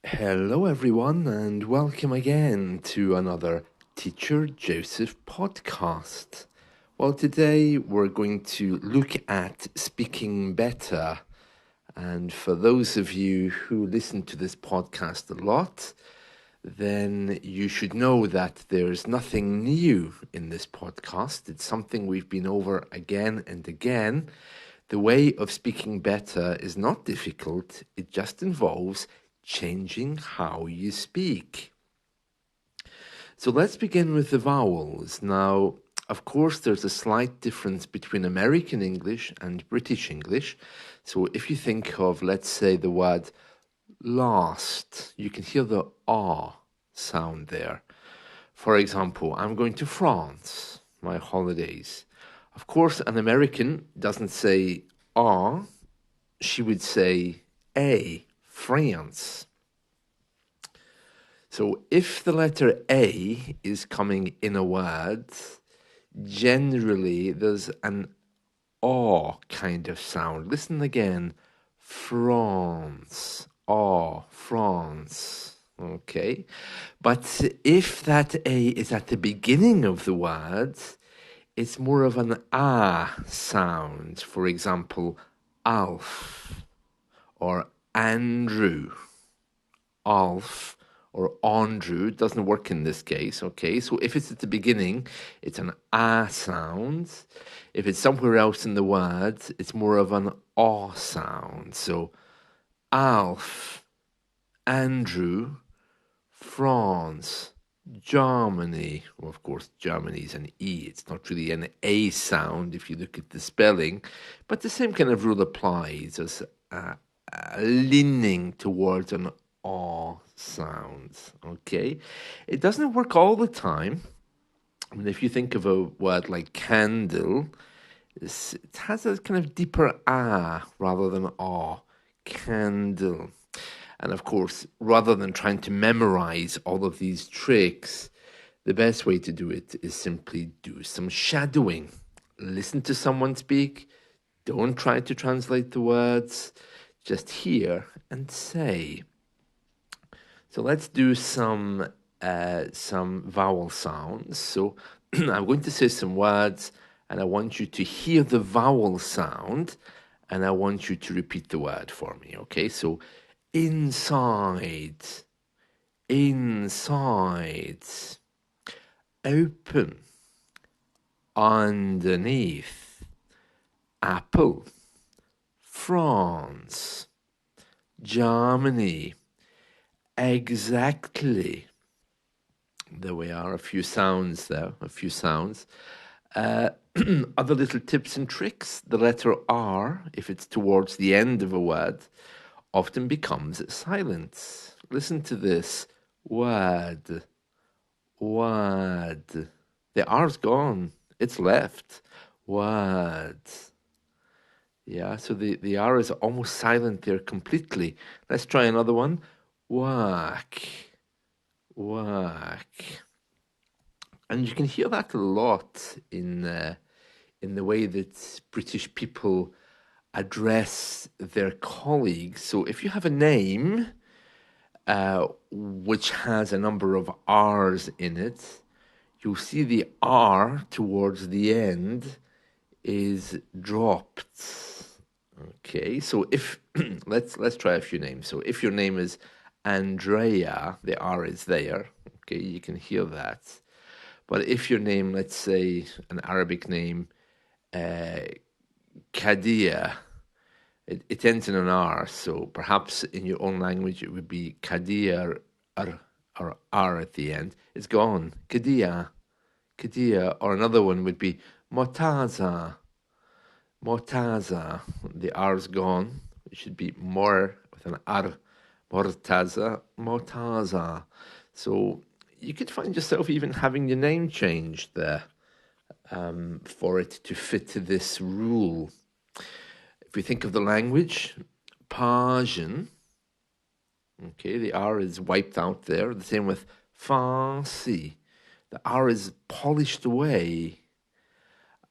Hello, everyone, and welcome again to another Teacher Joseph podcast. Well, today we're going to look at speaking better. And for those of you who listen to this podcast a lot, then you should know that there's nothing new in this podcast. It's something we've been over again and again. The way of speaking better is not difficult, it just involves changing how you speak. So let's begin with the vowels. Now, of course, there's a slight difference between American English and British English. So if you think of, let's say, the word last, you can hear the ah sound there. For example, I'm going to France, my holidays. Of course, an American doesn't say ah, she would say a, France. So if the letter A is coming in a word, generally there's an aw kind of sound. Listen again. France. Aw, France. Okay. But if that A is at the beginning of the word, it's more of an ah sound. For example, Alf or Andrew. Alf or Andrew doesn't work in this case, okay? So if it's at the beginning, it's an ah sound. If it's somewhere else in the word, it's more of an aw sound. So Alf, Andrew, France, Germany. Well, of course, Germany is an E. It's not really an A sound if you look at the spelling, but the same kind of rule applies as leaning towards an aw sound, okay? It doesn't work all the time. I mean, if you think of a word like candle, it has a kind of deeper ah rather than aw. Candle. And of course, rather than trying to memorize all of these tricks, the best way to do it is simply do some shadowing. Listen to someone speak. Don't try to translate the words. Just hear and say. So let's do some vowel sounds. So I'm going to say some words, and I want you to hear the vowel sound, and I want you to repeat the word for me. Okay? So inside, inside, open, underneath, apple, France, Germany, exactly. There we are, a few sounds there, a few sounds. Other little tips and tricks. The letter R, if it's towards the end of a word, often becomes silent. Listen to this. Word, word. The R's gone. It's left. Word. Yeah, so the R is almost silent there completely. Let's try another one. Work, work. And you can hear that a lot in the way that British people address their colleagues. So if you have a name which has a number of R's in it, you'll see the R towards the end is dropped. Okay, so if let's try a few names. So if your name is Andrea, the R is there. Okay, you can hear that. But if your name, let's say an Arabic name, Kadia, it ends in an R, so perhaps in your own language it would be Kadia or R at the end. It's gone. Kadia, Kadia. Or another one would be Motaza, Motaza. The R's gone. It should be more with an R. Mortaza, Motaza. So you could find yourself even having your name changed there for it to fit this rule. If we think of the language, Persian, okay, the R is wiped out there. The same with Farsi. The R is polished away.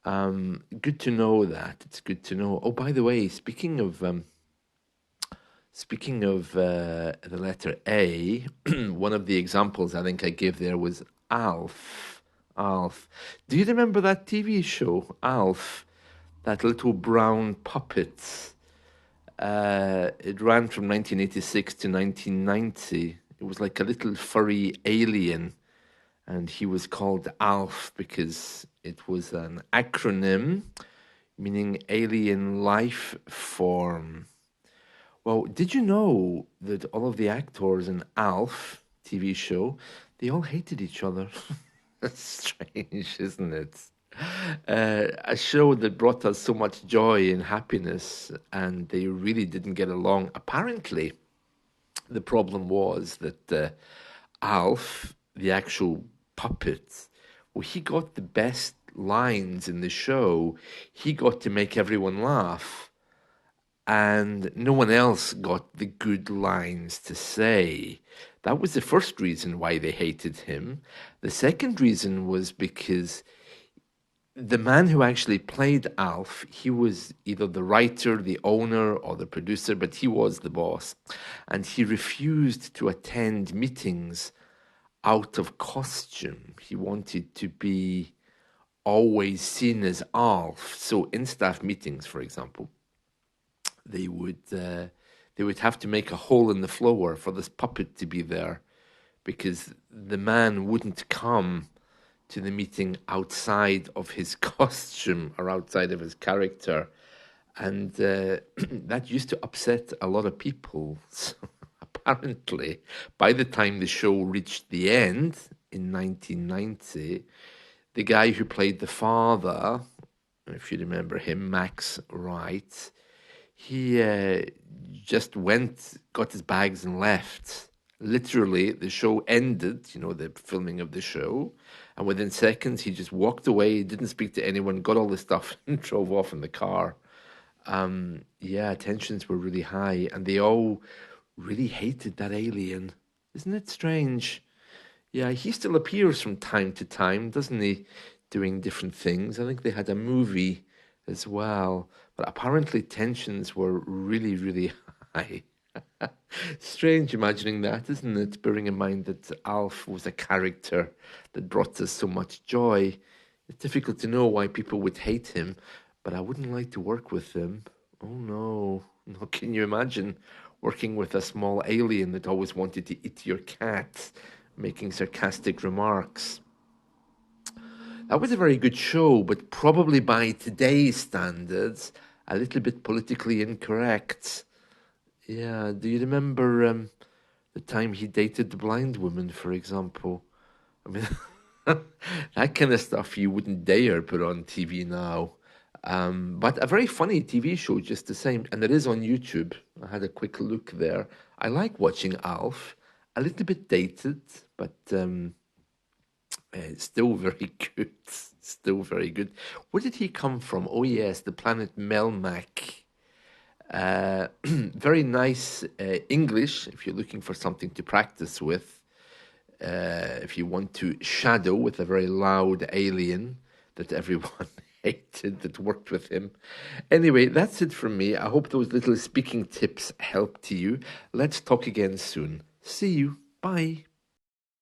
Good to know that. It's good to know. Oh, by the way, speaking of Speaking of the letter A, one of the examples I think I gave there was Alf. Alf. Do you remember that TV show, Alf? That little brown puppet. It ran from 1986 to 1990. It was like a little furry alien, and he was called Alf because it was an acronym meaning alien life form. Well, did you know that all of the actors in Alf TV show, they all hated each other? That's strange, isn't it? A show that brought us so much joy and happiness, and they really didn't get along. Apparently, the problem was that Alf, the actual puppet, well, he got the best lines in the show. He got to make everyone laugh, and no one else got the good lines to say. That was the first reason why they hated him. The second reason was because the man who actually played Alf, he was either the writer, the owner, or the producer, but he was the boss. And he refused to attend meetings out of costume. He wanted to be always seen as Alf. So in staff meetings, for example, they would have to make a hole in the floor for this puppet to be there, because the man wouldn't come to the meeting outside of his costume or outside of his character. And that used to upset a lot of people. So apparently, by the time the show reached the end in 1990, the guy who played the father, if you remember him, Max Wright, he just went, got his bags and left. Literally, the show ended, the filming of the show, and within seconds, he just walked away, didn't speak to anyone, got all the stuff, and drove off in the car. Yeah, tensions were really high, and they all really hated that alien. Isn't it strange? Yeah, he still appears from time to time, doesn't he? Doing different things. I think they had a movie as well, but apparently tensions were really, really high. Strange imagining that, isn't it? Bearing in mind that Alf was a character that brought us so much joy. It's difficult to know why people would hate him, but I wouldn't like to work with him. Oh no. No, can you imagine working with a small alien that always wanted to eat your cat, making sarcastic remarks? That was a very good show, but probably by today's standards, a little bit politically incorrect. Yeah, do you remember the time he dated the blind woman, for example? I mean, that kind of stuff you wouldn't dare put on TV now. But a very funny TV show, just the same, and it is on YouTube. I had a quick look there. I like watching Alf. A little bit dated, but it's still very good. Still very good. Where did he come from? Oh yes, the planet Melmac. Very nice English if you're looking for something to practice with. If you want to shadow with a very loud alien that everyone hated that worked with him. Anyway, that's it from me. I hope those little speaking tips helped you. Let's talk again soon. See you. Bye.